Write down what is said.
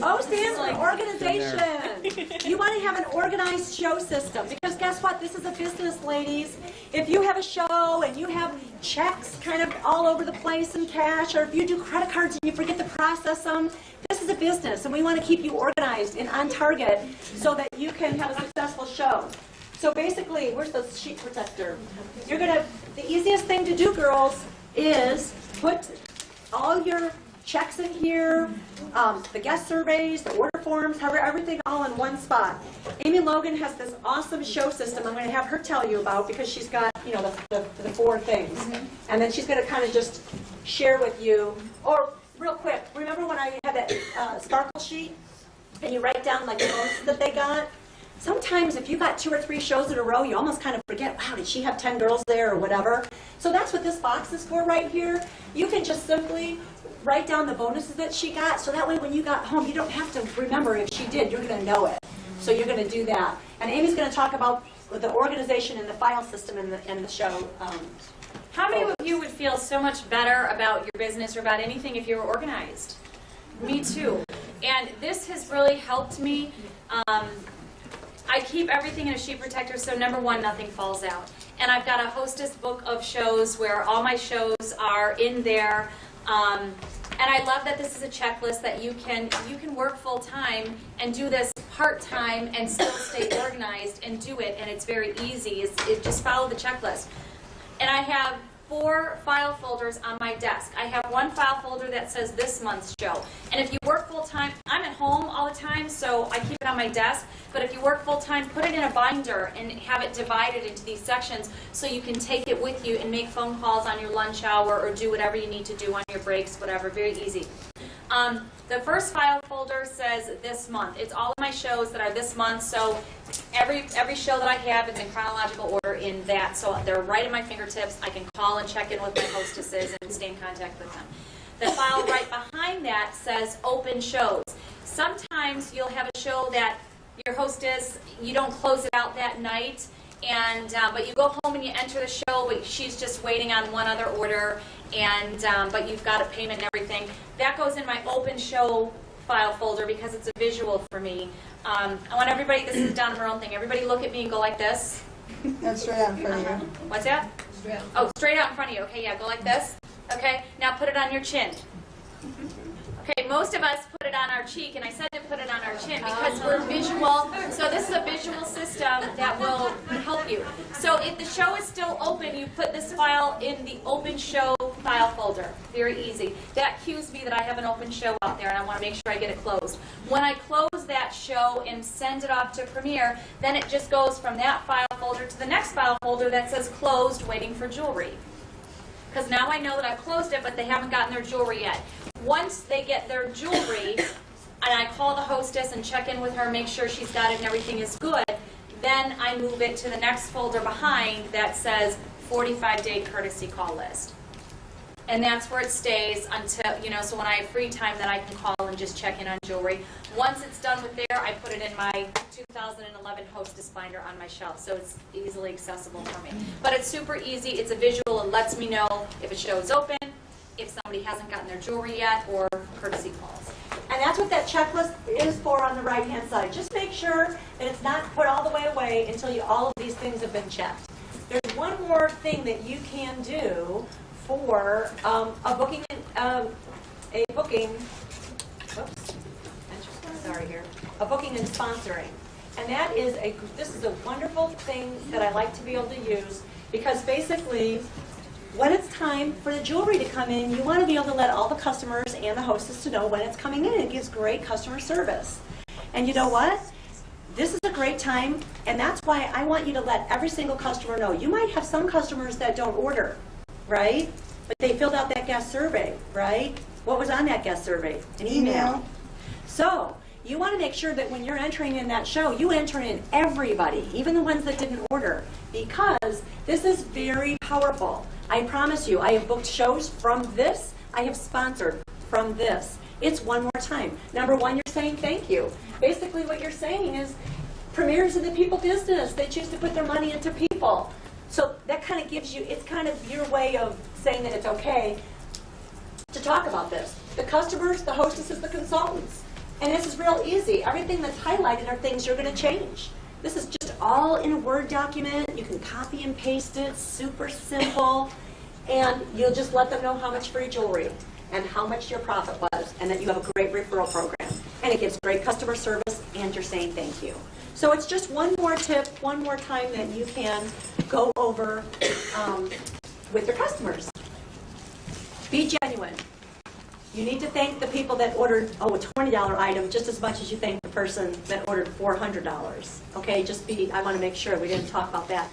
O stands for organization. You want to have an organized show system because guess what? This is a business, ladies. If you have a show and you have checks kind of all over the place and cash, or if you do credit cards and you forget to process them, this is a business, and we want to keep you organized and on target so that you can have a successful show. So basically, where's the sheet protector? The easiest thing to do, girls, is put all your checks in here, the guest surveys, the order forms, everything all in one spot. Amy Logan has this awesome show system I'm going to have her tell you about because she's got, you know, the 4 things. And then she's going to kind of just share with you, or real quick, remember when I had that sparkle sheet and you write down like the bonuses that they got? Sometimes if you got 2 or 3 shows in a row, you almost kind of forget, wow, did she have 10 girls there or whatever? So that's what this box is for right here. You can just simply write down the bonuses that she got, so that way when you got home, you don't have to remember if she did, you're going to know it. So you're going to do that. And Amy's going to talk about the organization and the file system in the show. How many of you would feel so much better about your business or about anything if you were organized? Me too. And this has really helped me. I keep everything in a sheet protector, so number 1, nothing falls out. And I've got a hostess book of shows where all my shows are in there. And I love that this is a checklist that you can work full-time and do this part-time and still stay organized and do it, and it's very easy. It's just follow the checklist. And I have 4 file folders on my desk. I have 1 file folder that says this month's show. And if you work full-time, I'm at home all the time, so I keep it on my desk. But if you work full-time, put it in a binder and have it divided into these sections so you can take it with you and make phone calls on your lunch hour or do whatever you need to do on your breaks, whatever. Very easy. The first file folder says this month. It's all of my shows that are this month, so every show that I have is in chronological order in that, so they're right at my fingertips. I can call and check in with my hostesses and stay in contact with them. The file right behind that says open shows. Sometimes you'll have a show that your hostess, you don't close it out that night, and but you go home and you enter the show, but she's just waiting on one other order, and but you've got a payment and everything. That goes in my open show file folder because it's a visual for me. I want everybody, this is Donna Marone thing, everybody look at me and go like this. That's straight out in front of you. What's that? Oh, straight out in front of you. Okay, yeah, go like this. Okay, now put it on your chin. Okay, most of us put it on our cheek, and I said to put it on our chin because we're visual. So this is a visual system that will help you. So if the show is still open, you put this file in the open show file folder. Very easy. That cues me that I have an open show out there, and I want to make sure I get it closed. When I close that show and send it off to Premiere, then it just goes from that file folder to the next file folder that says closed, waiting for jewelry. Because now I know that I've closed it, but they haven't gotten their jewelry yet. Once they get their jewelry, and I call the hostess and check in with her, make sure she's got it and everything is good, then I move it to the next folder behind that says 45-day courtesy call list. And that's where it stays until, you know, so when I have free time, then I can call and just check in on jewelry. Once it's done with there, I put it in my 2011 hostess binder on my shelf, so it's easily accessible for me. But it's super easy. It's a visual. It lets me know if a show is open, if somebody hasn't gotten their jewelry yet, or courtesy calls. And that's what that checklist is for on the right-hand side. Just make sure that it's not put all the way away until all of these things have been checked. There's one more thing that you can do for a booking, a booking and sponsoring. And that is this is a wonderful thing that I like to be able to use because basically when it's time for the jewelry to come in, you want to be able to let all the customers and the hostess to know when it's coming in. It gives great customer service. And you know what? This is a great time, and that's why I want you to let every single customer know. You might have some customers that don't order, right? But they filled out that guest survey, right? What was on that guest survey? An email. So you want to make sure that when you're entering in that show, you enter in everybody, even the ones that didn't order, because this is very powerful. I promise you, I have booked shows from this. I have sponsored from this. It's one more time. Number one, you're saying thank you. Basically what you're saying is Premiere's in the people business. They choose to put their money into people. So that kind of gives you, it's kind of your way of saying that it's okay to talk about this. The customers, the hostesses, the consultants. And this is real easy. Everything that's highlighted are things you're going to change. This is just all in a Word document. You can copy and paste it, super simple. And you'll just let them know how much for your jewelry and how much your profit was, and that you have a great referral program. And it gives great customer service, and you're saying thank you. So it's just one more tip, one more time that you can go over with your customers. Be genuine. You need to thank the people that ordered, a $20 item just as much as you thank the person that ordered $400. Okay, I want to make sure we didn't talk about that.